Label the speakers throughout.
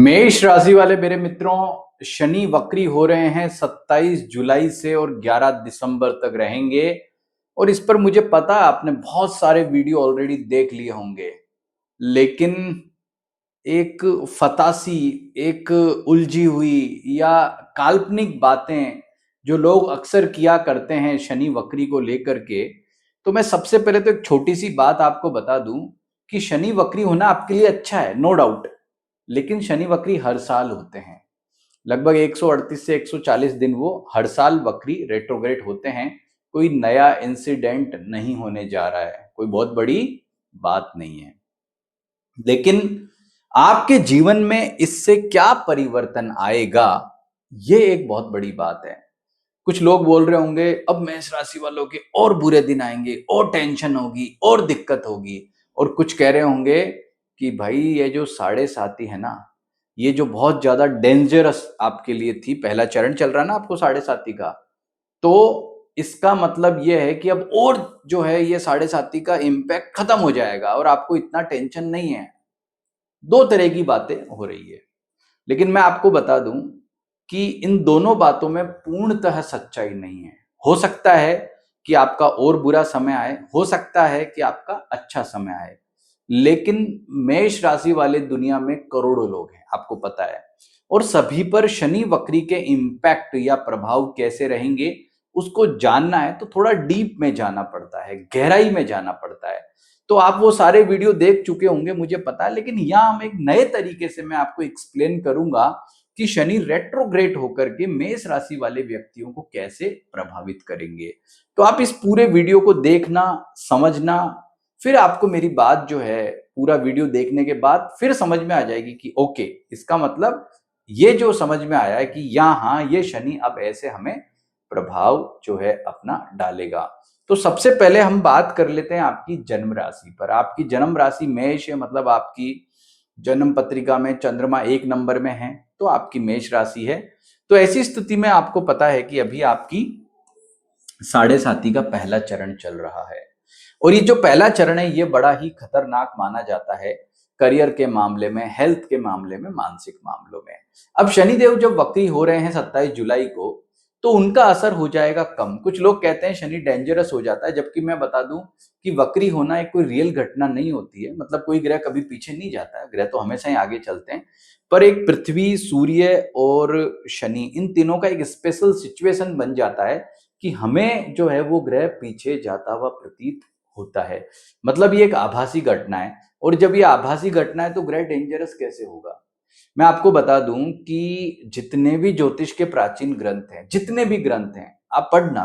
Speaker 1: मेष राशि वाले मेरे मित्रों, शनि वक्री हो रहे हैं 27 जुलाई से और 11 दिसंबर तक रहेंगे। और इस पर मुझे पता है आपने बहुत सारे वीडियो ऑलरेडी देख लिए होंगे, लेकिन एक फतासी, एक उलझी हुई या काल्पनिक बातें जो लोग अक्सर किया करते हैं शनि वक्री को लेकर के। तो मैं सबसे पहले तो एक छोटी सी बात आपको बता दूं कि शनि वक्री होना आपके लिए अच्छा है, नो डाउट। लेकिन शनि वक्री हर साल होते हैं, लगभग 138 से 140 दिन वो हर साल वक्री रेट्रोग्रेड होते हैं। कोई नया इंसिडेंट नहीं होने जा रहा है, कोई बहुत बड़ी बात नहीं है। लेकिन आपके जीवन में इससे क्या परिवर्तन आएगा, ये एक बहुत बड़ी बात है। कुछ लोग बोल रहे होंगे अब मेष राशि वालों के और बुरे दिन आएंगे और टेंशन होगी और दिक्कत होगी। और कुछ कह रहे होंगे कि भाई ये जो साढ़े साती है ना, ये जो बहुत ज्यादा डेंजरस आपके लिए थी, पहला चरण चल रहा है ना आपको साढ़े साती का, तो इसका मतलब ये है कि अब और जो है ये साढ़े साती का इम्पैक्ट खत्म हो जाएगा और आपको इतना टेंशन नहीं है। दो तरह की बातें हो रही है, लेकिन मैं आपको बता दूं कि इन दोनों बातों में पूर्णतः सच्चाई नहीं है। हो सकता है कि आपका और बुरा समय आए, हो सकता है कि आपका अच्छा समय आए, लेकिन मेष राशि वाले दुनिया में करोड़ों लोग हैं, आपको पता है। और सभी पर शनि वक्री के इम्पैक्ट या प्रभाव कैसे रहेंगे उसको जानना है तो थोड़ा डीप में जाना पड़ता है, गहराई में जाना पड़ता है। तो आप वो सारे वीडियो देख चुके होंगे मुझे पता है, लेकिन यहां हम एक नए तरीके से मैं आपको एक्सप्लेन करूंगा कि शनि रेट्रोग्रेड होकर के मेष राशि वाले व्यक्तियों को कैसे प्रभावित करेंगे। तो आप इस पूरे वीडियो को देखना, समझना, फिर आपको मेरी बात जो है पूरा वीडियो देखने के बाद फिर समझ में आ जाएगी कि ओके, इसका मतलब ये जो समझ में आया है कि यहाँ ये शनि अब ऐसे हमें प्रभाव जो है अपना डालेगा। तो सबसे पहले हम बात कर लेते हैं आपकी जन्म राशि पर। आपकी जन्म राशि मेष है, मतलब आपकी जन्म पत्रिका में चंद्रमा 1 नंबर में है, तो आपकी मेष राशि है। तो ऐसी स्थिति में आपको पता है कि अभी आपकी साढ़े साती का पहला चरण चल रहा है। और ये जो पहला चरण है ये बड़ा ही खतरनाक माना जाता है करियर के मामले में, हेल्थ के मामले में, मानसिक मामलों में। अब शनिदेव जब वक्री हो रहे हैं 27 जुलाई को, तो उनका असर हो जाएगा कम। कुछ लोग कहते हैं शनि डेंजरस हो जाता है, जबकि मैं बता दूं कि वक्री होना एक कोई रियल घटना नहीं होती है। मतलब कोई ग्रह कभी पीछे नहीं जाता है, ग्रह तो हमेशा ही आगे चलते हैं। पर एक पृथ्वी, सूर्य और शनि, इन तीनों का एक स्पेशल सिचुएशन बन जाता है कि हमें जो है वो ग्रह पीछे जाता हुआ प्रतीत होता है। मतलब ये एक आभासी घटना है, और जब ये आभासी घटना है तो ग्रह डेंजरस कैसे होगा। मैं आपको बता दूं कि जितने भी ज्योतिष के प्राचीन ग्रंथ हैं, जितने भी ग्रंथ हैं, आप पढ़ना,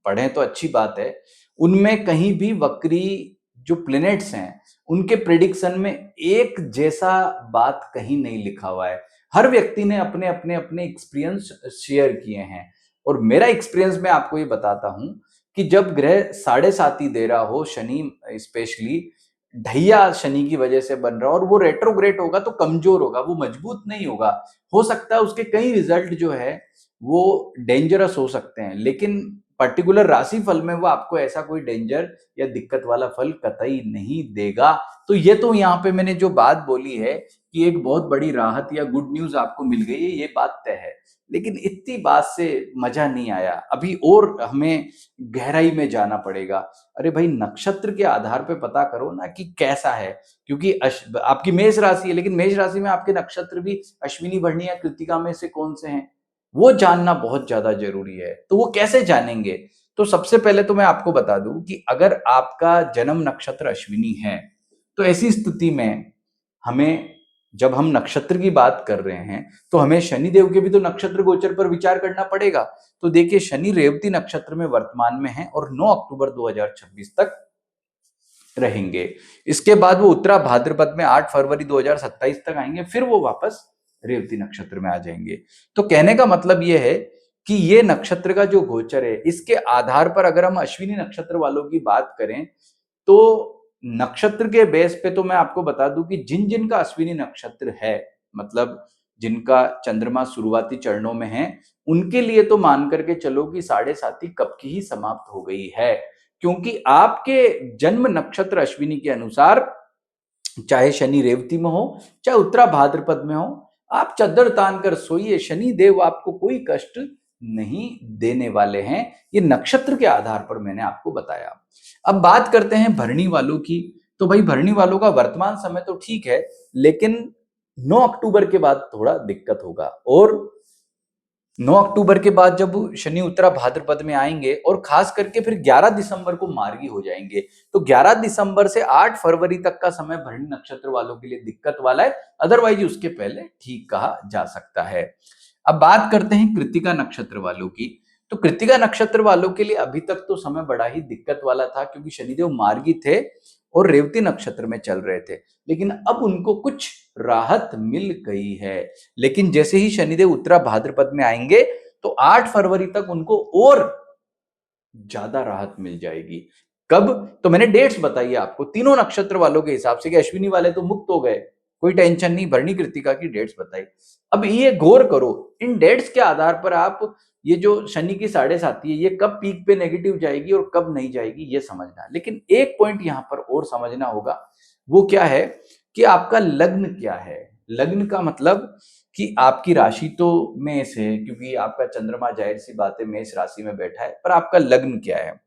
Speaker 1: पढ़ें तो अच्छी बात है, उनमें कहीं भी वक्री जो प्लैनेट्स हैं उनके प्रिडिक्शन में एक जैसा बात कहीं नहीं लिखा हुआ है। हर व्यक्ति ने अपने अपने अपने एक्सपीरियंस शेयर किए हैं। और मेरा एक्सपीरियंस मैं आपको ये बताता हूं कि जब ग्रह साढ़े साती दे रहा हो, शनि स्पेशली ढैया शनि की वजह से बन रहा हो और वो रेट्रोग्रेड होगा, तो कमजोर होगा, वो मजबूत नहीं होगा। हो सकता है उसके कई रिजल्ट जो है वो डेंजरस हो सकते हैं, लेकिन पर्टिकुलर राशि फल में वो आपको ऐसा कोई डेंजर या दिक्कत वाला फल कतई नहीं देगा। तो ये तो यहाँ पे मैंने जो बात बोली है कि एक बहुत बड़ी राहत या गुड न्यूज आपको मिल गई है, ये बात तय है। लेकिन इतनी बात से मजा नहीं आया, अभी और हमें गहराई में जाना पड़ेगा। अरे भाई, नक्षत्र के आधार पे पता करो ना कि कैसा है। क्योंकि आपकी मेष राशि है, लेकिन मेष राशि में आपके नक्षत्र भी अश्विनी, भरणी या कृत्तिका में से कौन से हैं, वो जानना बहुत ज्यादा जरूरी है। तो वो कैसे जानेंगे? तो सबसे पहले तो मैं आपको बता दूं कि अगर आपका जन्म नक्षत्र अश्विनी है, तो ऐसी स्थिति में हमें, जब हम नक्षत्र की बात कर रहे हैं, तो हमें शनि देव के भी तो नक्षत्र गोचर पर विचार करना पड़ेगा। तो देखिए, शनि रेवती नक्षत्र में वर्तमान में है और 9 अक्टूबर 2026 तक रहेंगे। इसके बाद वो उत्तरा भाद्रपद में 8 फरवरी 2027 तक आएंगे, फिर वो वापस रेवती नक्षत्र में आ जाएंगे। तो कहने का मतलब ये है कि ये नक्षत्र का जो गोचर है, इसके आधार पर अगर हम अश्विनी नक्षत्र वालों की बात करें, तो नक्षत्र के बेस पे तो मैं आपको बता दूं कि जिन जिन का अश्विनी नक्षत्र है, मतलब जिनका चंद्रमा शुरुआती चरणों में है, उनके लिए तो मान करके चलो कि साढ़े साती कब की ही समाप्त हो गई है। क्योंकि आपके जन्म नक्षत्र अश्विनी के अनुसार, चाहे शनि रेवती में हो, चाहे उत्तरा भाद्रपद में हो, आप चद्दर तान कर सोइए, शनि देव आपको कोई कष्ट नहीं देने वाले हैं। ये नक्षत्र के आधार पर मैंने आपको बताया। अब बात करते हैं भरणी वालों की। तो भाई भरणी वालों का वर्तमान समय तो ठीक है, लेकिन 9 अक्टूबर के बाद थोड़ा दिक्कत होगा। और 9 अक्टूबर के बाद जब शनि उत्तरा भाद्रपद में आएंगे और खास करके फिर 11 दिसंबर को मार्गी हो जाएंगे, तो 11 दिसंबर से 8 फरवरी तक का समय भरणी नक्षत्र वालों के लिए दिक्कत वाला है। अदरवाइज उसके पहले ठीक कहा जा सकता है। अब बात करते हैं कृत्तिका नक्षत्र वालों की। तो कृत्तिका नक्षत्र वालों के लिए अभी तक तो समय बड़ा ही दिक्कत वाला था, क्योंकि शनिदेव मार्गी थे और रेवती नक्षत्र में चल रहे थे। लेकिन अब उनको कुछ राहत मिल गई है। लेकिन जैसे ही शनिदेव उत्तरा भाद्रपद में आएंगे, तो 8 फरवरी तक उनको और ज्यादा राहत मिल जाएगी। कब? तो मैंने डेट्स बताई आपको तीनों नक्षत्र वालों के हिसाब से, कि अश्विनी वाले तो मुक्त हो गए, कोई टेंशन नहीं, भरणी कृत्तिका की डेट्स बताई। अब ये गौर करो, इन डेट्स के आधार पर आप ये जो शनि की साढ़े साती है, ये कब पीक पे नेगेटिव जाएगी और कब नहीं जाएगी, ये समझना। लेकिन एक पॉइंट यहां पर और समझना होगा, वो क्या है कि आपका लग्न क्या है। लग्न का मतलब कि आपकी राशि तो मेष है, क्योंकि आपका चंद्रमा जाहिर सी बात है मेष राशि में बैठा है, पर आपका लग्न क्या है।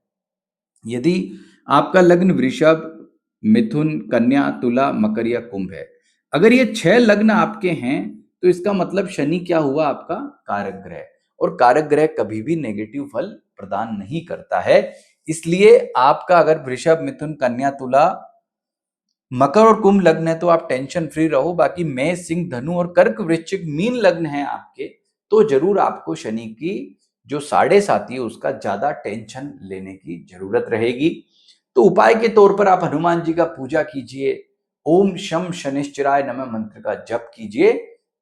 Speaker 1: यदि आपका लग्न वृषभ, मिथुन, कन्या, तुला, मकर या कुंभ है, अगर ये 6 लग्न आपके हैं, तो इसका मतलब शनि क्या हुआ? आपका कारक ग्रह। और कारक ग्रह कभी भी नेगेटिव फल प्रदान नहीं करता है। इसलिए आपका अगर वृषभ, मिथुन, कन्या, तुला, मकर और कुंभ लग्न है, तो आप टेंशन फ्री रहो। बाकी मेष, सिंह, धनु और कर्क, वृश्चिक, मीन लग्न है आपके, तो जरूर आपको शनि की जो साढ़े साती है उसका ज्यादा टेंशन लेने की जरूरत रहेगी। तो उपाय के तौर पर आप हनुमान जी का पूजा कीजिए, ओम शम शनिश्चराय नमः मंत्र का जप कीजिए,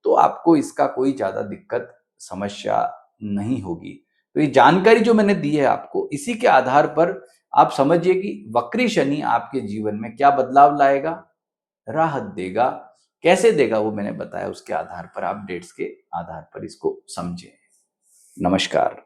Speaker 1: तो आपको इसका कोई ज्यादा दिक्कत समस्या नहीं होगी। तो ये जानकारी जो मैंने दी है आपको, इसी के आधार पर आप समझिए कि वक्री शनि आपके जीवन में क्या बदलाव लाएगा, राहत देगा। कैसे देगा वो मैंने बताया, उसके आधार पर आप डेट्स के आधार पर इसको समझें। नमस्कार।